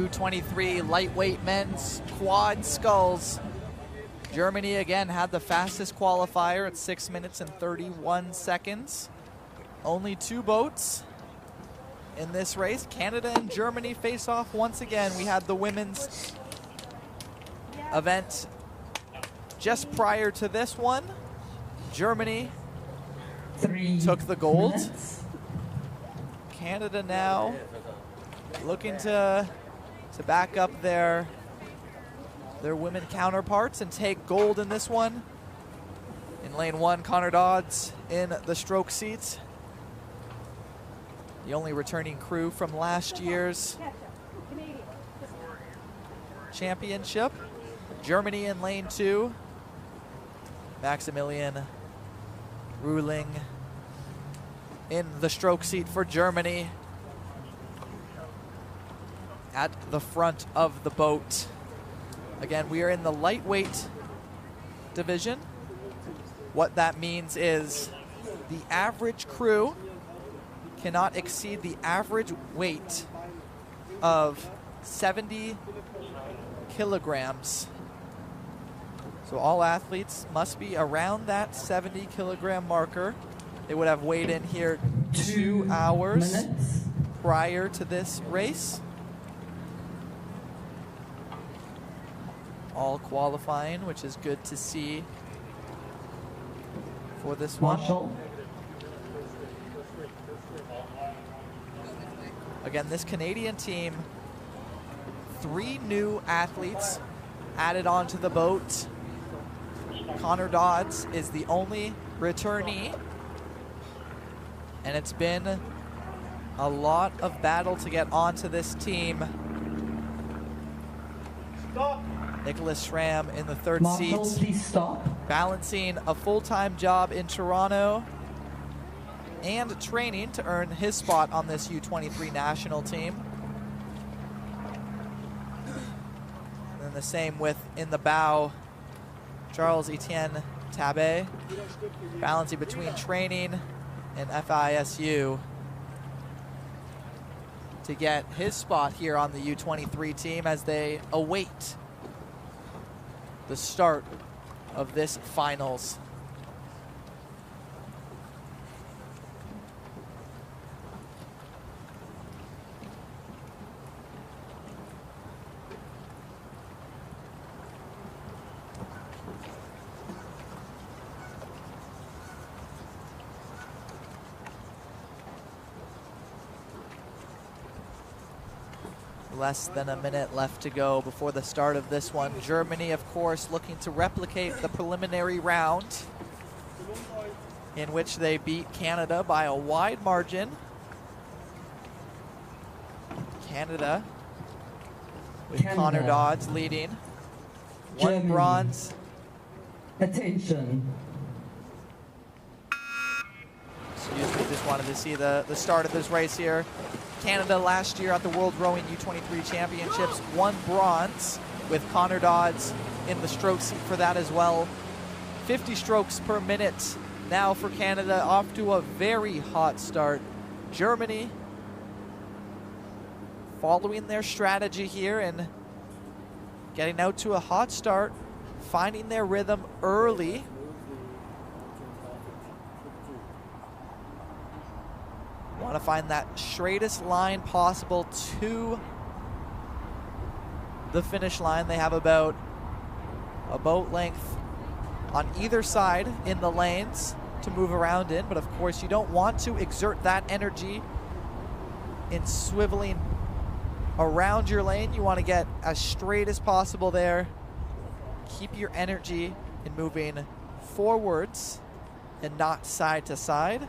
U23 lightweight men's quad sculls. Germany again had the fastest qualifier at 6 minutes and 31 seconds. Only 2 boats in this race. Canada and Germany face off once again. We had the women's event just prior to this one. Germany took the gold. Canada now looking to back up their women counterparts and take gold in this one. In lane 1, Connor Dodds in the stroke seats. The only returning crew from last year's championship. Germany in lane 2. Maximilian Ruhling in the stroke seat for Germany at the front of the boat. Again, we are in the lightweight division. What that means is the average crew cannot exceed the average weight of 70 kilograms. So all athletes must be around that 70 kilogram marker. They would have weighed in here 2 hours prior to this race. All qualifying, which is good to see for this one. Again, this Canadian team, 3 new athletes added onto the boat. Connor Dodds is the only returnee, and it's been a lot of battle to get onto this team. Stop. Nicholas Schramm in the 3rd Marshall, seat, please stop. balancing a full-time job in Toronto and training to earn his spot on this U23 national team. And then the same with in the bow, Charles Etienne Tabé, balancing between training and FISU to get his spot here on the U23 team as they await the start of this finals. Less than a minute left to go before the start of this one. Germany, of course, looking to replicate the preliminary round in which they beat Canada by a wide margin. Canada, with Connor Dodds leading. 1 Germany. Bronze. Attention. Excuse me, just wanted to see the start of this race here. Canada last year at the World Rowing U23 Championships won bronze, with Connor Dodds in the stroke seat for that as well. 50 strokes per minute now for Canada, off to a very hot start. Germany following their strategy here and getting out to a hot start, finding their rhythm early. Want to find that straightest line possible to the finish line. They have about a boat length on either side in the lanes to move around in, but of course you don't want to exert that energy in swiveling around your lane. You want to get as straight as possible there. Keep your energy in moving forwards and not side to side.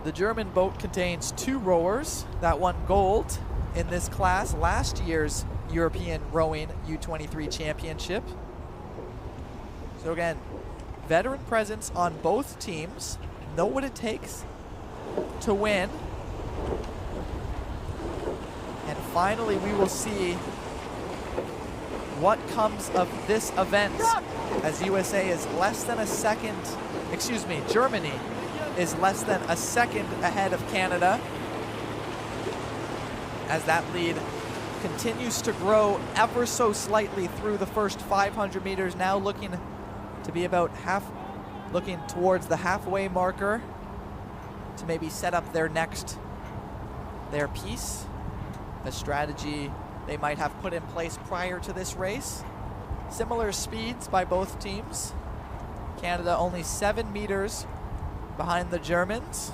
The German boat contains 2 rowers that won gold in this class last year's European Rowing U23 Championship. So again, veteran presence on both teams, know what it takes to win. And finally, we will see what comes of this event, as USA is less than a second, excuse me, Germany is less than a second ahead of Canada. as that lead continues to grow ever so slightly through the first 500 meters, now looking to be about looking towards the halfway marker to maybe set up their piece, a strategy they might have put in place prior to this race. Similar speeds by both teams. Canada only 7 meters behind the Germans.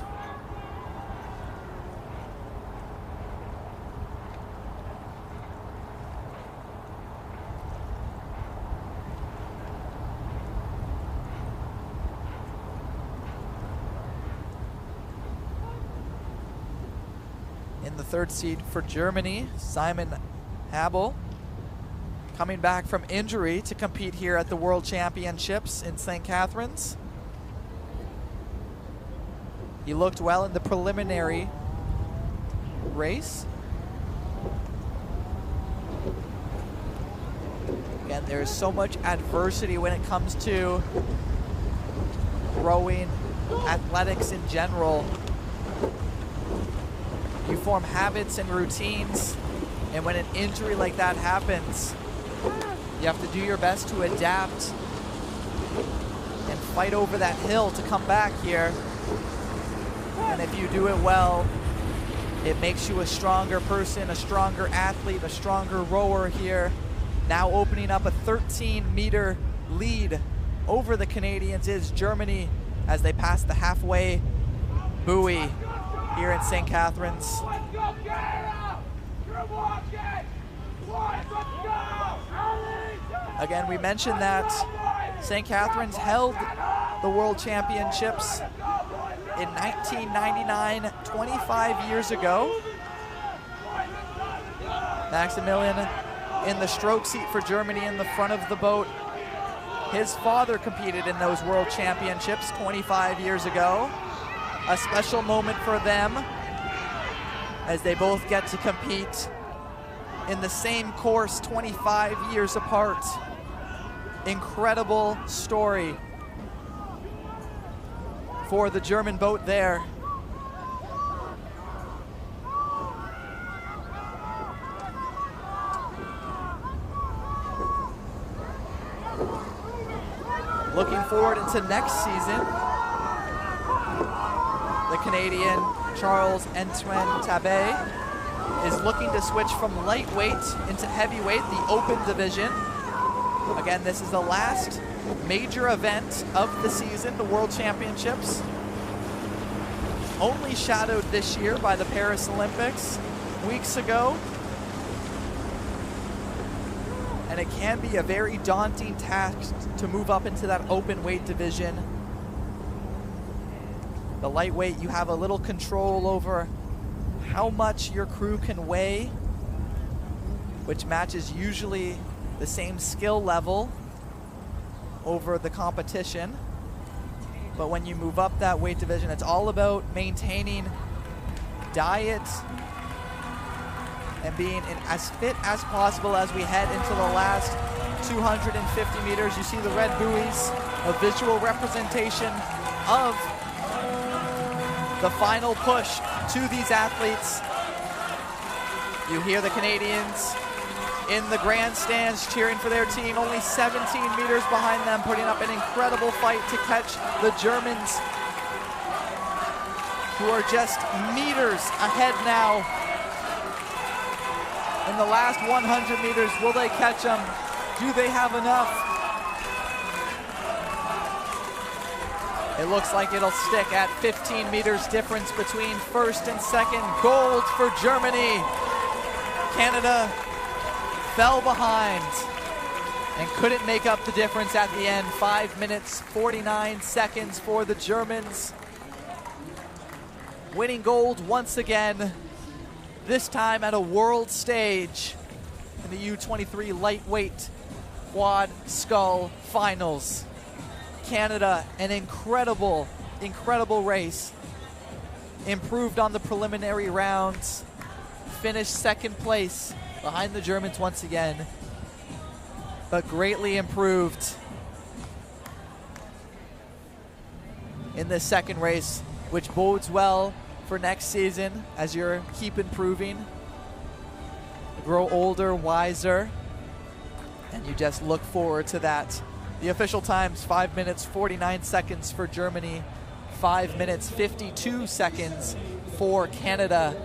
In the third seed for Germany, Simon Habel, coming back from injury to compete here at the World Championships in St. Catharines. He looked well in the preliminary race. Again, there's so much adversity when it comes to rowing, athletics in general. You form habits and routines, and when an injury like that happens, you have to do your best to adapt and fight over that hill to come back here. And if you do it well, it makes you a stronger person, a stronger athlete, a stronger rower here. Now opening up a 13-meter lead over the Canadians is Germany as they pass the halfway buoy here in St. Catharines. Again, we mentioned that St. Catharines held the World Championships in 1999, 25 years ago. Maximilian in the stroke seat for Germany in the front of the boat. His father competed in those World Championships 25 years ago. A special moment for them as they both get to compete in the same course 25 years apart. Incredible story for the German boat there. Looking forward into next season, the Canadian Charles-Antoine Tabet is looking to switch from lightweight into heavyweight, the open division. Again, this is the last major event of the season, the World Championships. Only shadowed this year by the Paris Olympics weeks ago. And it can be a very daunting task to move up into that open weight division. The lightweight, you have a little control over how much your crew can weigh, which matches usually the same skill level over the competition. But when you move up that weight division, it's all about maintaining diet and being as fit as possible as we head into the last 250 meters. You see the red buoys, a visual representation of the final push to these athletes. You hear the Canadians in the grandstands cheering for their team, only 17 meters behind them, putting up an incredible fight to catch the Germans, who are just meters ahead now. In the last 100 meters, will they catch them? Do they have enough? It looks like it'll stick at 15 meters difference between first and second. Gold for Germany. Canada fell behind and couldn't make up the difference at the end. 5 minutes, 49 seconds for the Germans. Winning gold once again, this time at a world stage in the U23 lightweight quad scull finals. Canada, an incredible, incredible race. Improved on the preliminary rounds. Finished second place behind the Germans once again, but greatly improved in this second race, which bodes well for next season as you keep improving grow older, wiser, and you just look forward to that. The official times, 5 minutes 49 seconds for Germany, 5 minutes 52 seconds for Canada.